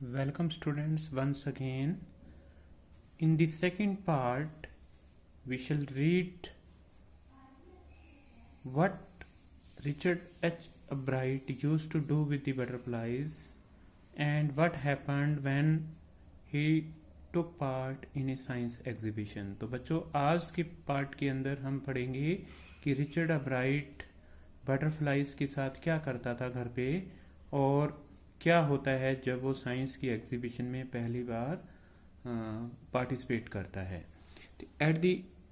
Welcome students once again. In the second part, we shall read what Richard H. Albright used to do with the butterflies and what happened when he took part in a science exhibition. तो बच्चों आज के part के अंदर हम पढ़ेंगे कि Richard अब्राइट butterflies के साथ क्या करता था घर पे और क्या होता है जब वो साइंस की एग्जीबिशन में पहली बार पार्टिसिपेट करता है. At the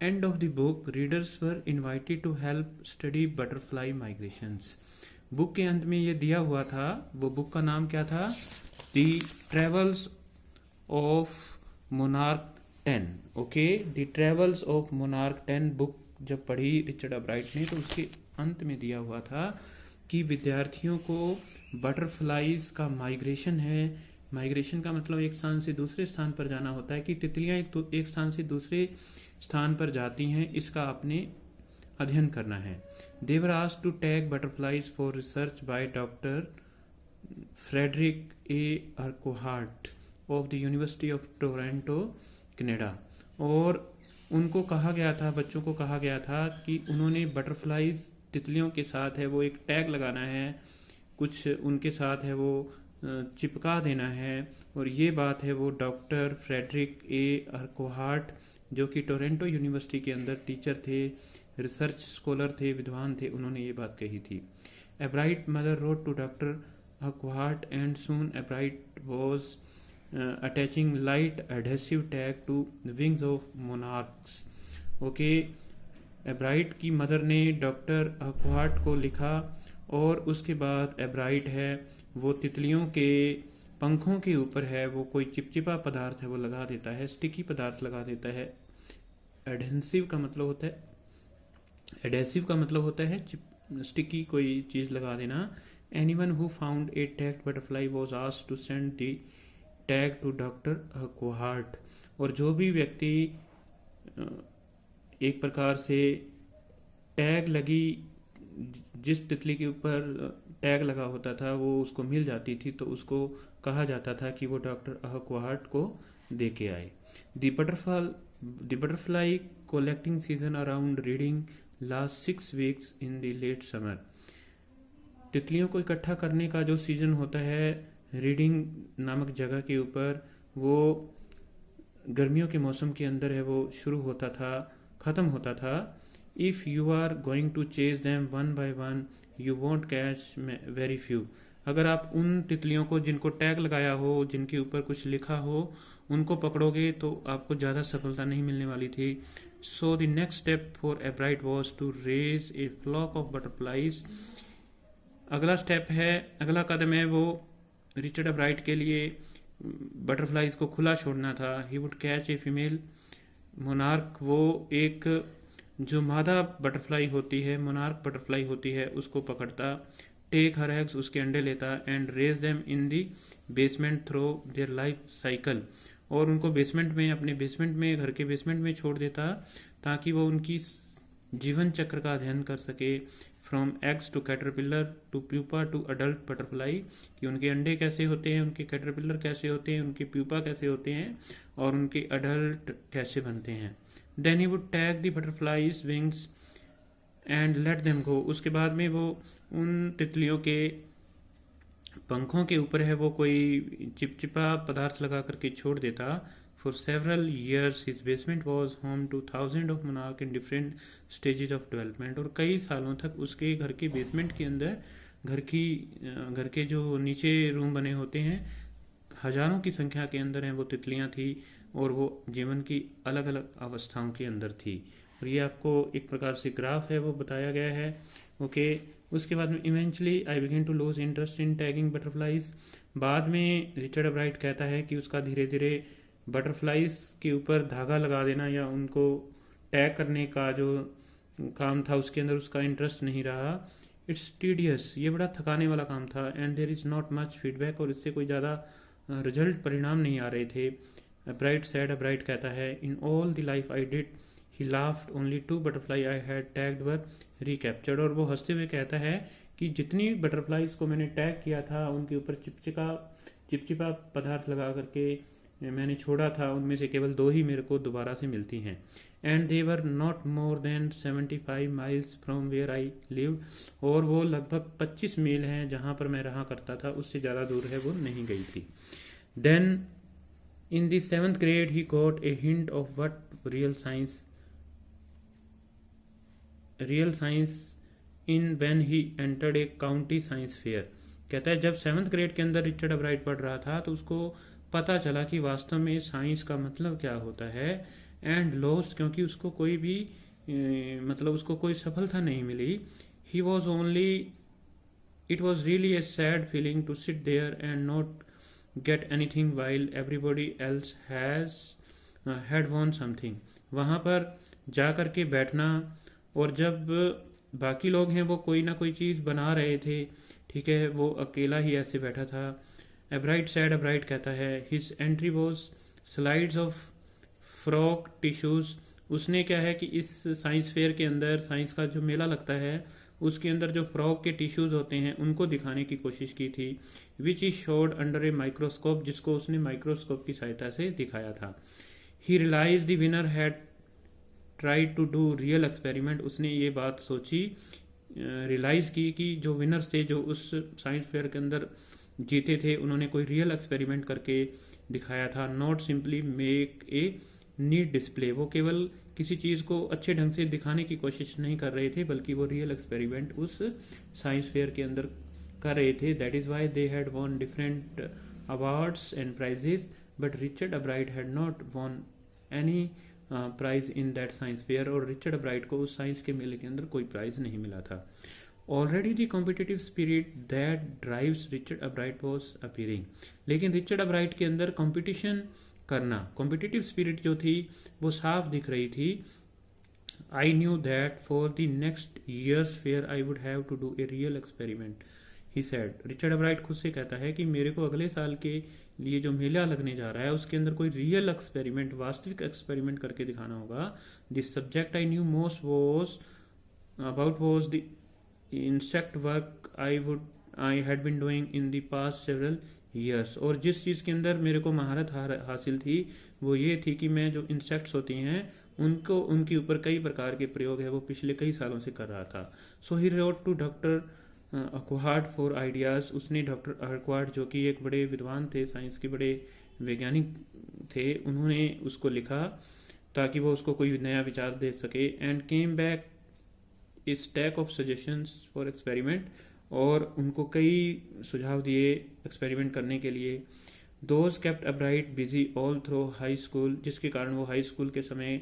end of the book readers were invited to help study butterfly migrations. Book के अंत में ये दिया हुआ था. वो बुक का नाम क्या था? The travels of monarch 10. Okay, the travels of monarch 10 book जब पढ़ी रिचर्ड अब्राइट ने तो उसके अंत में दिया हुआ था कि विद्यार्थियों को बटरफ्लाइज का माइग्रेशन है. माइग्रेशन का मतलब एक स्थान से दूसरे स्थान पर जाना होता है कि तितलियां एक स्थान से दूसरे स्थान पर जाती हैं, इसका आपने अध्ययन करना है. They were asked to tag butterflies for research by doctor Frederick A Urquhart of the University of Toronto, Canada. और उनको कहा गया था, बच्चों को कहा गया था कि उन्होंने बटरफ्लाइज तितलियों के साथ है वो एक टैग लगाना है, कुछ उनके साथ है वो चिपका देना है. और ये बात है वो डॉक्टर फ्रेडरिक ए अर्कोहार्ट जो कि टोरंटो यूनिवर्सिटी के अंदर टीचर थे, रिसर्च स्कॉलर थे, विद्वान थे, उन्होंने ये बात कही थी. Ebright mother wrote to doctor Urquhart and soon Ebright was attaching light adhesive tag to wings of monarchs. Okay, Ebright की मदर ने डॉक्टर अर्कोहार्ट को लिखा और उसके बाद एब्राइट है वो तितलियों के पंखों के ऊपर है वो कोई चिपचिपा पदार्थ है वो लगा देता है, स्टिकी पदार्थ लगा देता है. एडहेसिव का मतलब होता है स्टिकी कोई चीज लगा देना. Anyone who found a tagged butterfly was asked to send the tag to doctor Urquhart. और जो भी व्यक्ति एक प्रकार से टैग लगी, जिस तितली के ऊपर टैग लगा होता था वो उसको मिल जाती थी तो उसको कहा जाता था कि वो डॉक्टर अर्कोहार्ट को दे के आए. The butterfly collecting season around reading last 6 weeks in the late summer. तितलियों को इकट्ठा करने का जो सीजन होता है रीडिंग नामक जगह के ऊपर, वो गर्मियों के मौसम के अंदर है वो शुरू होता था, खत्म होता था. If you are going to chase them one by one you won't catch very few. अगर आप उन तितलियों को जिनको टैग लगाया हो, जिनके ऊपर कुछ लिखा हो, उनको पकड़ोगे तो आपको ज्यादा सफलता नहीं मिलने वाली थी. So the next step for Ebright was to raise a flock of butterflies. अगला कदम है वो रिचर्ड अब्राइट के लिए बटरफ्लाइज को खुला छोड़ना था. He would catch a female monarch. वो एक जो मादा बटरफ्लाई होती है, मोनार्क बटरफ्लाई होती है, उसको पकड़ता. टेक हर एग्स, उसके अंडे लेता. And raise them in the basement through their life cycle. और उनको बेसमेंट में, अपने बेसमेंट में, घर के बेसमेंट में छोड़ देता ताकि वो उनकी जीवन चक्र का अध्ययन कर सके. From eggs to caterpillar to pupa to adult butterfly, कि उनके अंडे कैसे होते हैं, उनके कैटरपिलर कैसे होते हैं, उनके प्यूपा कैसे होते हैं और उनके अडल्ट कैसे बनते हैं. Then he would tag the butterflies wings and let them go. उसके बाद में वो उन तितलियों के पंखों के ऊपर है वो कोई चिपचिपा पदार्थ लगा करके छोड़ देता. For several years his basement was home two thousand of monarch in different stages of development. और कई सालों तक उसके घर के बेसमेंट के अंदर, घर के जो नीचे रूम बने होते हैं, हजारों की संख्या के अंदर हैं वो तितलियां थी और वो जीवन की अलग अलग अवस्थाओं के अंदर थी. और ये आपको एक प्रकार से ग्राफ है वो बताया गया है. ओके, उसके बाद में eventually I begin to lose interest in tagging butterflies. बाद में रिचर्ड अब्राइट कहता है कि उसका धीरे धीरे बटरफ्लाइज के ऊपर धागा लगा देना या उनको टैग करने का जो काम था उसके अंदर उसका इंटरेस्ट नहीं रहा. इट्स टीडियस, ये बड़ा थकाने वाला काम था. And there is not much feedback, और इससे कोई ज़्यादा रिजल्ट परिणाम नहीं आ रहे थे. अब्राइट कहता है, in all the life I did he laughed only 2 butterfly I had tagged were recaptured. और वो हंसते हुए कहता है कि जितनी बटरफ्लाइज को मैंने टैग किया था उनके ऊपर चिपचिपा पदार्थ लगा करके मैंने छोड़ा था, उनमें से केवल 2 ही मेरे को दोबारा से मिलती हैं। And they were not more than 75 miles from where I live, और वो लगभग 25 मील हैं जहाँ पर मैं रहा करता था, उससे ज़्यादा दूर है वो नहीं गई थी। Then in the 7th grade he got a hint of what real science in when he entered a county science fair। कहता है जब 7th ग्रेड के अंदर रिचर्ड अब्राइट पढ़ रहा था तो उसको पता चला कि वास्तव में साइंस का मतलब क्या होता है। एंड लॉस्ट, क्योंकि उसको कोई भी मतलब उसको कोई सफलता नहीं मिली। He was only, it was really a sad feeling to sit there and not get anything while everybody else had won something. वहाँ पर जा कर के बैठना, और जब बाकी लोग हैं वो कोई ना कोई चीज़ बना रहे थे, ठीक है, वो अकेला ही ऐसे बैठा था। एब्राइट सैड, एब्राइट कहता है his entry was slides of frock tissues. उसने क्या है कि इस साइंस फेयर के अंदर, साइंस का जो मेला लगता है उसके अंदर जो फ्रॉक के टिश्यूज होते हैं उनको दिखाने की कोशिश की थी। Which is showed under a microscope, जिसको उसने माइक्रोस्कोप की सहायता से दिखाया था। He realise the winner had try to do real experiment. उसने ये बात सोची, रियलाइज की कि जो विनर्स थे, जो उस साइंस फेयर के अंदर जीते थे, उन्होंने कोई रियल एक्सपेरिमेंट करके दिखाया था। Not simply make a neat display, वो केवल किसी चीज़ को अच्छे ढंग से दिखाने की कोशिश नहीं कर रहे थे, बल्कि वो रियल एक्सपेरिमेंट उस साइंस फेयर के अंदर कर रहे थे। That is why they had won different awards and prizes, but Richard Ebright had not won any prize in that science fair. और रिचर्ड अब्राइट को उस साइंस के मेले के अंदर कोई प्राइज नहीं मिला था। Already the competitive spirit that drives Richard Ebright was appearing. लेकिन रिचर्ड अब्राइट के अंदर कंपटीशन करना, कॉम्पिटिटिव स्पिरिट जो थी वो साफ दिख रही थी। I knew that for the next year's fair I would have to do a real experiment, he said. Richard Ebright खुद से कहता है कि मेरे को अगले साल के लिए जो मेला लगने जा रहा है उसके अंदर कोई रियल एक्सपेरिमेंट, वास्तविक एक्सपेरिमेंट करके दिखाना होगा। This subject I knew most was the insect work I had been doing in the past several years. और जिस चीज़ के अंदर मेरे को महारत हासिल थी वो ये थी कि मैं जो इंसेक्ट्स होती हैं उनको, उनके ऊपर कई प्रकार के प्रयोग है वो पिछले कई सालों से कर रहा था। So he wrote to doctor Urquhart for ideas. उसने डॉक्टर अक्वार्ड, जो कि एक बड़े विद्वान थे, साइंस के बड़े वैज्ञानिक थे, उन्होंने उसको लिखा ताकि वो उसको कोई नया विचार दे सके। And came back a stack of suggestions for experiment, और उनको कई सुझाव दिए एक्सपेरिमेंट करने के लिए। Those kept Ebright busy all through high school, जिसके कारण वो हाई स्कूल के समय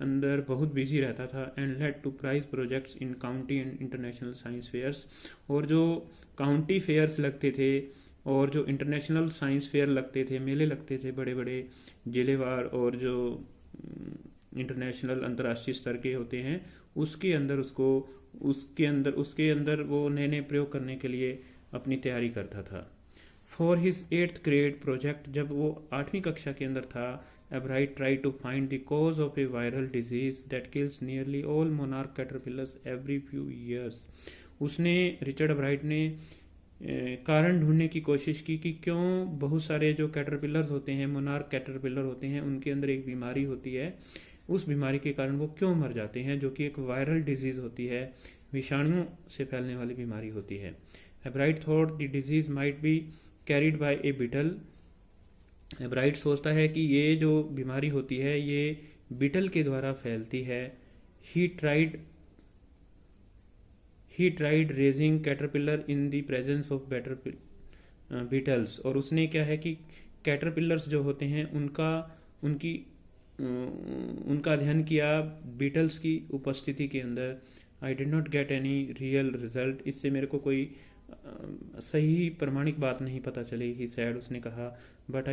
अंदर बहुत बिजी रहता था। And led to prize projects in county and international science fairs. और जो काउंटी फेयर्स लगते थे और जो इंटरनेशनल साइंस फेयर लगते थे, मेले लगते थे बड़े बड़े जिलेवार, और जो इंटरनेशनल अंतर्राष्ट्रीय स्तर के होते हैं, उसके अंदर उसके अंदर वो नए नए प्रयोग करने के लिए अपनी तैयारी करता था। For his 8th grade project, जब वो 8वीं कक्षा के अंदर था, Ebright try to find the cause of a viral disease that kills nearly all monarch caterpillars every few years. उसने, रिचर्ड अब्राइट ने कारण ढूंढने की कोशिश की कि क्यों बहुत सारे जो कैटरपिलर्स होते हैं, मोनार्क कैटरपिलर होते हैं, उनके अंदर एक बीमारी होती है, उस बीमारी के कारण वो क्यों मर जाते हैं, जो कि एक वायरल डिजीज होती है, विषाणुओं से फैलने वाली बीमारी होती है। Ebright thought the disease might be carried by a beetle. Ebright सोचता है कि ये जो बीमारी होती है ये बीटल के द्वारा फैलती है। He tried raising caterpillar in the presence of beetles. और उसने क्या है कि कैटरपिलर्स जो होते हैं उनका अध्ययन किया बीटल्स की उपस्थिति के अंदर। I did not get any real result, इससे मेरे को कोई सही प्रमाणिक बात नहीं पता चली। ही सैड, उसने कहा, बट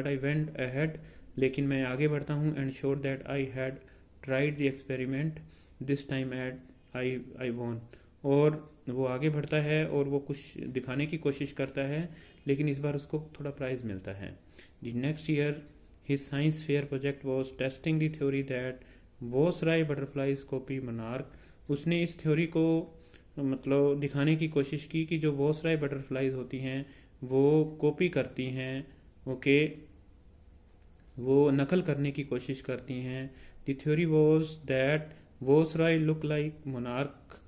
आई वेंट अहेड, लेकिन मैं आगे बढ़ता हूँ। And sure that I had tried the experiment this time at I won. और वो आगे बढ़ता है और वो कुछ दिखाने की कोशिश करता है, लेकिन इस बार उसको थोड़ा प्राइज मिलता है। The next year his science fair project was testing the theory that viceroy butterflies copy monarch. उसने इस थ्योरी को मतलब दिखाने की कोशिश की कि जो बोसराय बटरफ्लाइज होती हैं वो कॉपी करती हैं, ओके, वो नकल करने की कोशिश करती हैं। The theory was that viceroy look like monarch.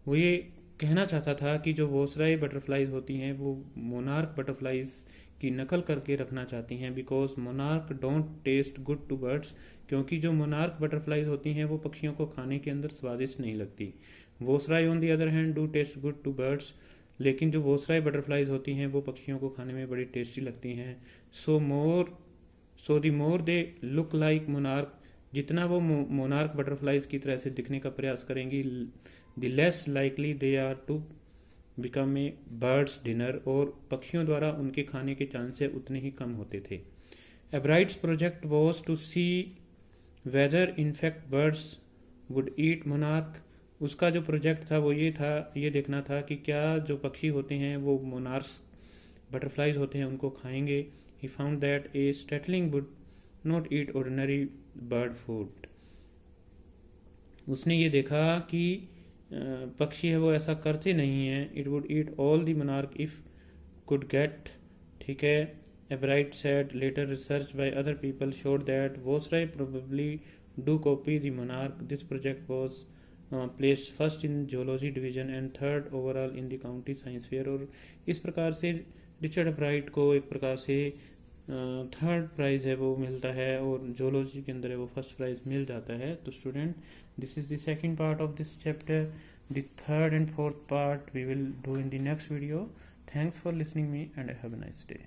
वो ये कहना चाहता था कि जो वोसराय बटरफ्लाइज होती हैं वो मोनार्क बटरफ्लाइज की नकल करके रखना चाहती हैं, because monarch don't taste good to birds, क्योंकि जो मोनार्क बटरफ्लाइज होती हैं वो पक्षियों को खाने के अंदर स्वादिष्ट नहीं लगती। Viceroy on the other hand do taste good to birds, लेकिन जो वोसराय बटरफ्लाइज होती हैं वो पक्षियों को खाने में बड़ी टेस्टी लगती हैं। सो दी मोर दे लुक लाइक मोनार्क, जितना वो मोनार्क बटरफ्लाइज की तरह से दिखने का प्रयास करेंगी, the less likely they are to become a birds dinner, और पक्षियों द्वारा उनके खाने के चांसेस उतने ही कम होते थे। Ebright's project was to see whether in fact birds would eat monarch. उसका जो प्रोजेक्ट था वो ये देखना था कि क्या जो पक्षी होते हैं वो मोनार्क्स बटरफ्लाइज होते हैं उनको खाएंगे। He found that a starling would not eat ordinary bird food. उसने ये देखा कि पक्षी है वो ऐसा करते नहीं हैं। It would eat all the monarch if could get, ठीक है। Ebright said later research by other people showed that viceroy probably do copy the monarch. This project was placed first in geology division and third overall in the county science fair. और इस प्रकार से Richard एब्राइट को एक प्रकार से third prize है वो मिलता है, और जोलॉजी के अंदर है वो फर्स्ट प्राइज मिल जाता है। तो student, this is the second part of this chapter. The third and fourth part we will do in the next video. Thanks for listening me and have a nice day.